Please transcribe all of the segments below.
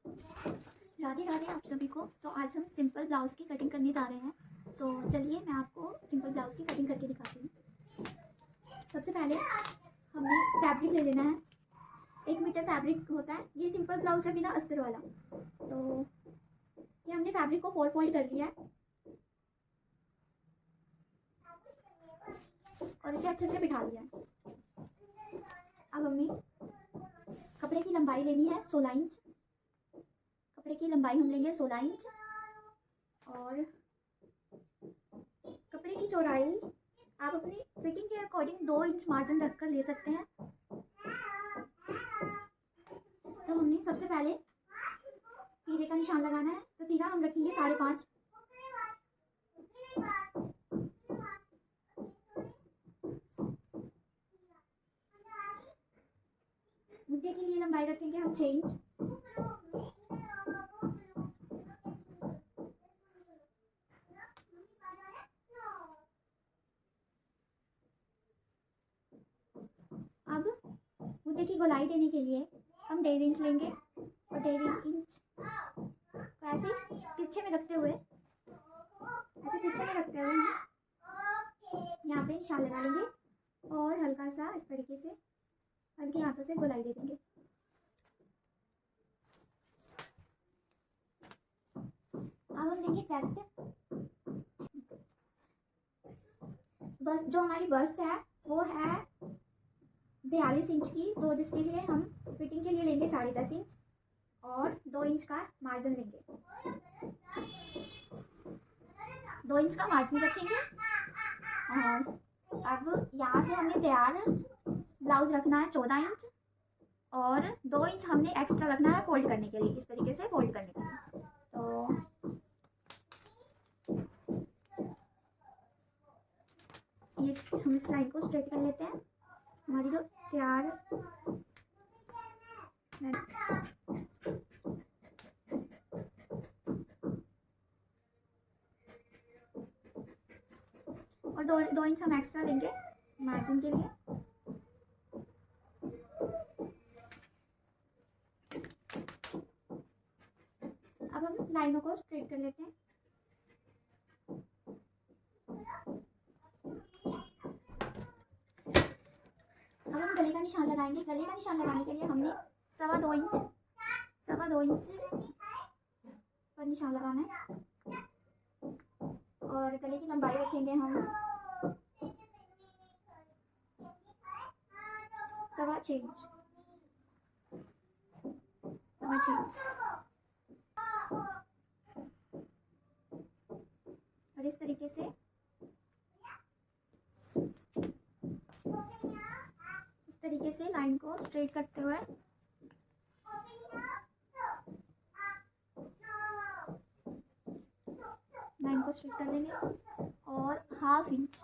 राधे राधे आप सभी को। तो आज हम सिंपल ब्लाउज़ की कटिंग करने जा रहे हैं। तो चलिए मैं आपको सिंपल ब्लाउज़ की कटिंग करके दिखाती हूँ। सबसे पहले हमें फैब्रिक ले लेना है। 1 मीटर फैब्रिक होता है। ये सिंपल ब्लाउज़ है बिना अस्तर वाला। तो ये हमने फैब्रिक को 4 फोल्ड कर लिया है और इसे अच्छे से बिठा लिया है। अब हमें कपड़े की लंबाई लेनी है 16 इंच। कपड़े की लंबाई हम लेंगे 16 इंच और कपड़े की चौड़ाई आप अपनी फिटिंग के अकॉर्डिंग 2 इंच मार्जिन रखकर ले सकते हैं। तो हमने सबसे पहले तीरे का निशान लगाना है। तो तीरा हम रखेंगे 5.5। मुद्दे के लिए लंबाई रखेंगे हम 6 इंच। अब मुद्दे की गोलाई देने के लिए हम 1.5 इंच लेंगे और 1.5 इंच को ऐसे तिरछे में रखते हुए हम यहाँ पे निशान लगा लेंगे और हल्का सा इस तरीके से हल्के हाथों से गोलाई दे देंगे। अब हम लेंगे चेस्ट। बस जो हमारी बस्ट है वो है 42 इंच की। तो जिसके लिए हम फिटिंग के लिए लेंगे 10.5 इंच और 2 इंच का मार्जिन लेंगे। 2 इंच का मार्जिन रखेंगे और अब यहाँ से हमने तैयार ब्लाउज रखना है 14 इंच और 2 इंच हमने एक्स्ट्रा रखना है फोल्ड करने के लिए, इस तरीके से फोल्ड करने के लिए। तो ये हम इस लाइन को स्ट्रेट कर लेते हैं। हमारी जो तैयार और 2 इंच हम एक्स्ट्रा लेंगे मार्जिन के लिए। अब हम लाइनों को स्ट्रेट कर लेते हैं। अब हम गले का निशान लगाएंगे। गले का निशान लगाने के लिए हमने 2.25 इंच पर निशान लगाना है और गले की लंबाई रखेंगे हम 6.25 इंच। और इस तरीके से लाइन को स्ट्रेट करते हुए लाइन को स्ट्रेट कर लेंगे और हाफ इंच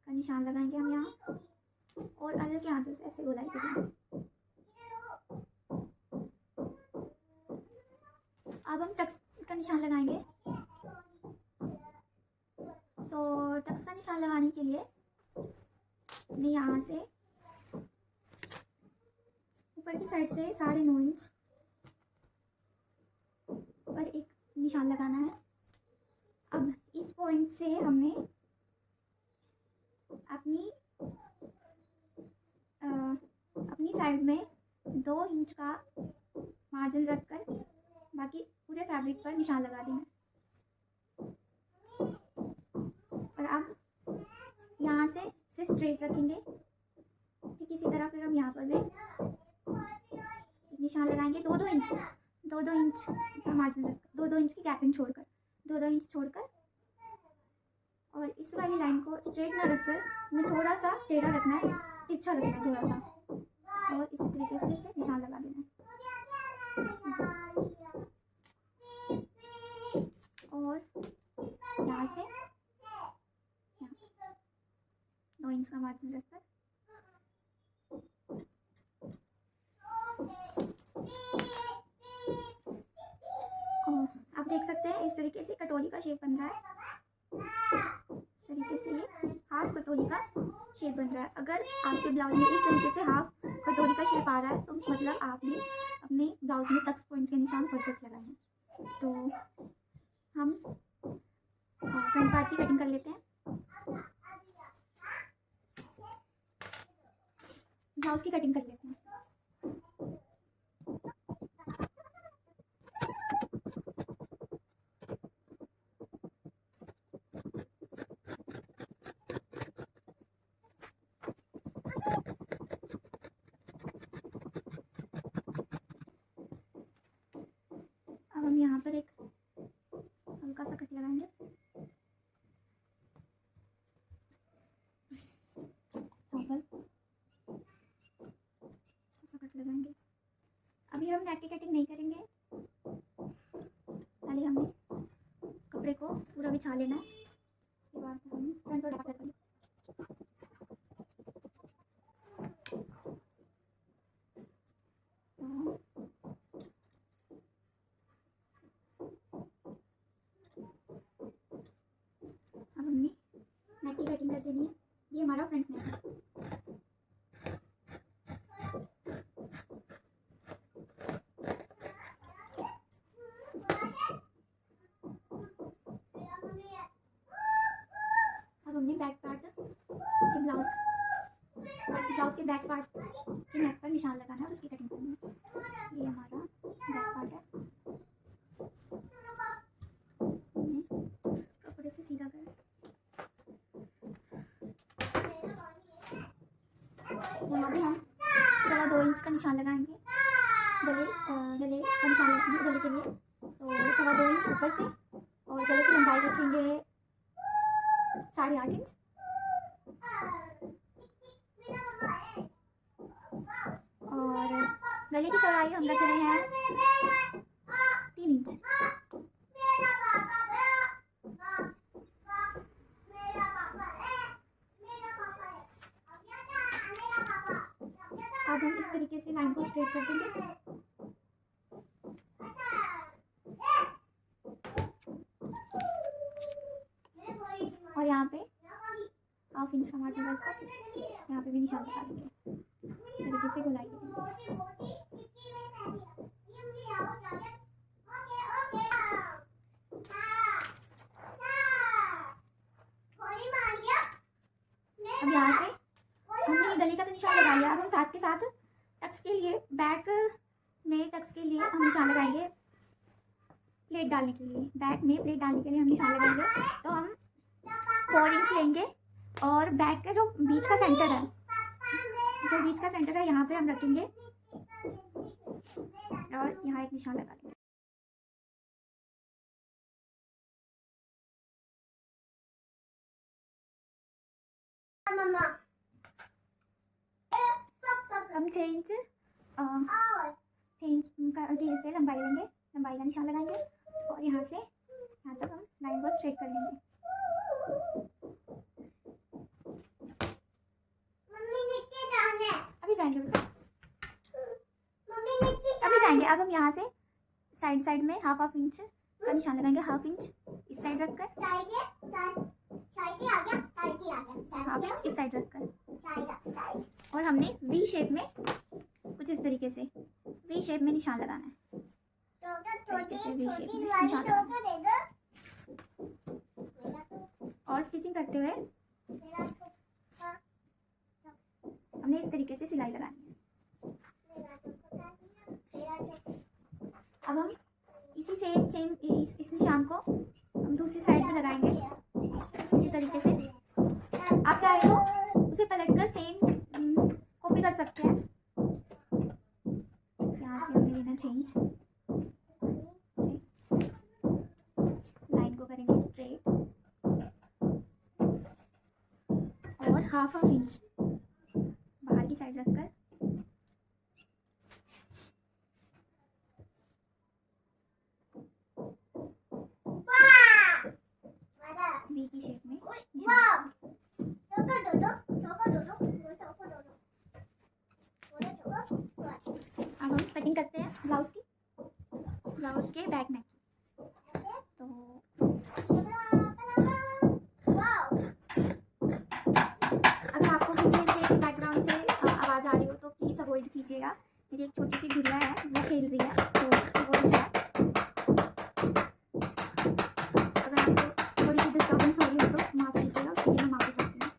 का निशान लगाएंगे हम यहाँ और अलग के हाथों से ऐसे गोलाई करेंगे। अब हम टक्स का निशान लगाएंगे। तो टक्स का निशान लगाने के लिए मैं यहाँ से ऊपर की साइड से 9.5 इंच पर एक निशान लगाना है। अब इस पॉइंट से हमने अपनी साइड में 2 इंच का मार्जिन रखकर बाकी पूरे फैब्रिक पर निशान लगा देना है। और अब यहाँ से स्ट्रेट रखेंगे। ठीक इसी तरह फिर हम यहाँ पर भी निशान लगाएंगे 2-2 इंच का मार्जिन रखकर 2-2 इंच की गैपिंग छोड़कर 2-2 इंच छोड़कर और इस वाली लाइन को स्ट्रेट ना रखकर हमें थोड़ा सा टेढ़ा रखना है, तिरछा रखना है थोड़ा सा और इसी तरीके से इसे निशान लगा देना है। और यहाँ से 2 इंच का मार्जिन रखकर आप देख सकते हैं इस तरीके से कटोरी का शेप बन रहा है। इस तरीके से ये हाफ कटोरी का शेप बन रहा है। अगर आपके ब्लाउज में इस तरीके से हाफ कटोरी का शेप आ रहा है तो मतलब आपने अपने ब्लाउज में टक्स पॉइंट के निशान परफेक्ट लगाए हैं। तो हम फ्रंट पार्ट की कटिंग कर लेते हैं। ब्लाउज की कटिंग कर लेते हैं। अब हम यहाँ पर एक हल्का सा कट लगाएंगे। यहाँ पर ऐसा कट लगाएंगे। अभी हम नेक की कटिंग नहीं करेंगे, पहले हमें कपड़े को पूरा बिछा लेना है, उसके बाद हम फ्रंट और बैक करेंगे। अब हमने नेक की कटिंग कर देनी है। ये हमारा फ्रंट नेक है। अब हमने बैक पार्ट के ब्लाउज के बैक पार्ट के नेक पर निशान लगाना है, उसकी कटिंग करनी है। ये हमारा बैक पार्ट है। कपड़े से सीधा कर यहाँ पे हम 2.25 इंच का निशान लगाएंगे गले का निशान लगाएंगे गले के लिए। तो 2.25 इंच ऊपर से, और गले की लंबाई रखेंगे 8.5 इंच। और गले की चौड़ाई हम रख रहे हैं 3 इंच। अब हम इस तरीके से लाइन को स्ट्रेट कर देंगे। और यहाँ पे 1/2 इंच का मार्जिन रखकर यहाँ पे भी निशान लगा देंगे। इस तरीके से गोलाई करेंगे। अब यहाँ से हमने गले का तो निशान लगा लिया। अब हम साथ के साथ टक्स के लिए, बैक में टक्स के लिए हम निशान लगाएंगे। प्लेट डालने के लिए, बैक में प्लेट डालने के लिए हम निशान लगाएंगे। तो हम 4 इंच लेंगे और बैक का जो बीच का सेंटर है, यहाँ पे हम रखेंगे और यहाँ एक निशान लगा देंगे। हम 6 इंच का पे लंबाई लेंगे, लंबाई का निशान लगाएंगे और यहाँ से यहाँ तक हम लाइन को स्ट्रेट कर लेंगे। अभी जाएंगे। अब हम यहाँ से साइड में 1/2 इंच का निशान लगाएंगे। 1/2 इंच इस साइड रखकर, 1/2 इंच इस साइड रखकर, और हमने वी शेप में कुछ इस तरीके से वी शेप में निशान लगाना है। इस तरीके से वी शेप में निशान लगाना है। और स्टिचिंग करते हुए हमने इस तरीके से सिलाई लगानी है। अब हम इसी सेम इस निशान को हम दूसरी साइड पे लगाएंगे इसी तरीके से। आप चाहे तो उसे पलटकर सेम कॉपी कर सकते हैं। यहाँ से हमने लेना चेंज, लाइन को करेंगे स्ट्रेट और 1/2 इंच बाहर की साइड रखकर वी की शेप में अब हम कटिंग करते हैं ब्लाउज के बैक नेक। तो अगर आपको पीछे से बैकग्राउंड से आवाज़ आ रही हो तो प्लीज़ अवॉइड कीजिएगा। मेरी एक छोटी सी गुड़िया है, वो खेल रही है, तो उसकी वॉइस है। अगर आपको थोड़ी सी डिस्टर्बेंस हो रही हो तो माफ़ कीजिएगा, उसके लिए मैं माफ़ी चाहती हूँ।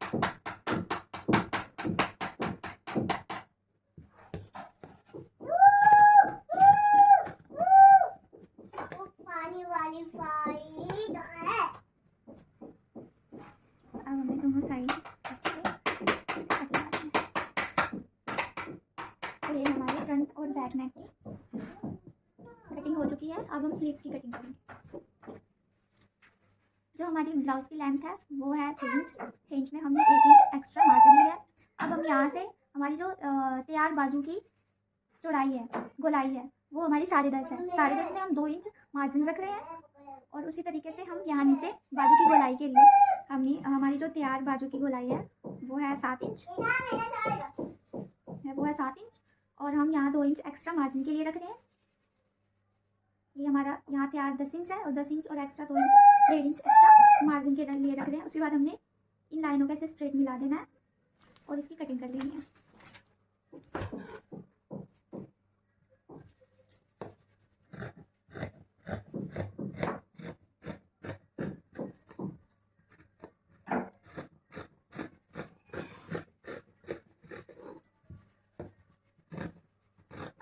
अब हमें दोनों साइड अच्छे से कट लगाना है। तो ये हमारे फ्रंट और बैक नेक की कटिंग हो चुकी है। अब हम स्लीव्स की कटिंग करेंगे। जो हमारी ब्लाउज़ की लेंथ है वो है 6 इंच। 6 इंच में हमने 1 इंच एक्स्ट्रा मार्जिन लिया है। अब हम यहाँ से हमारी जो तैयार बाजू की चौड़ाई है, गोलाई है, वो हमारी 10.5 है। 10.5 में हम 2 इंच मार्जिन रख रहे हैं और उसी तरीके से हम यहाँ नीचे बाजू की गोलाई के लिए हमने हमारी जो तैयार बाजू की गोलाई है वो है 7 इंच, वो है 7 इंच और हम यहाँ 2 इंच एक्स्ट्रा मार्जिन के लिए रख रहे हैं। ये हमारा यहाँ तैयार 10 इंच है और 10 इंच और extra 2 inch 1.5 inch extra margin के लिए रख रहे हैं। उसके बाद हमने इन लाइनों के ऐसे स्ट्रेट मिला देना है और इसकी कटिंग कर लेनी है।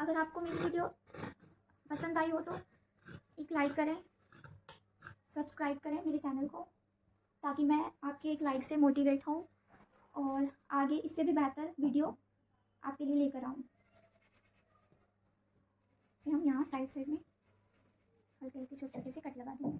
अगर आपको मेरी वीडियो पसंद आई हो तो एक लाइक करें, सब्सक्राइब करें मेरे चैनल को, ताकि मैं आपके एक लाइक से मोटिवेट हूँ और आगे इससे भी बेहतर वीडियो आपके लिए लेकर आऊँ। फिर हम यहाँ साइड में हल्के हल्के छोटे छोटे से कट लगा देंगे।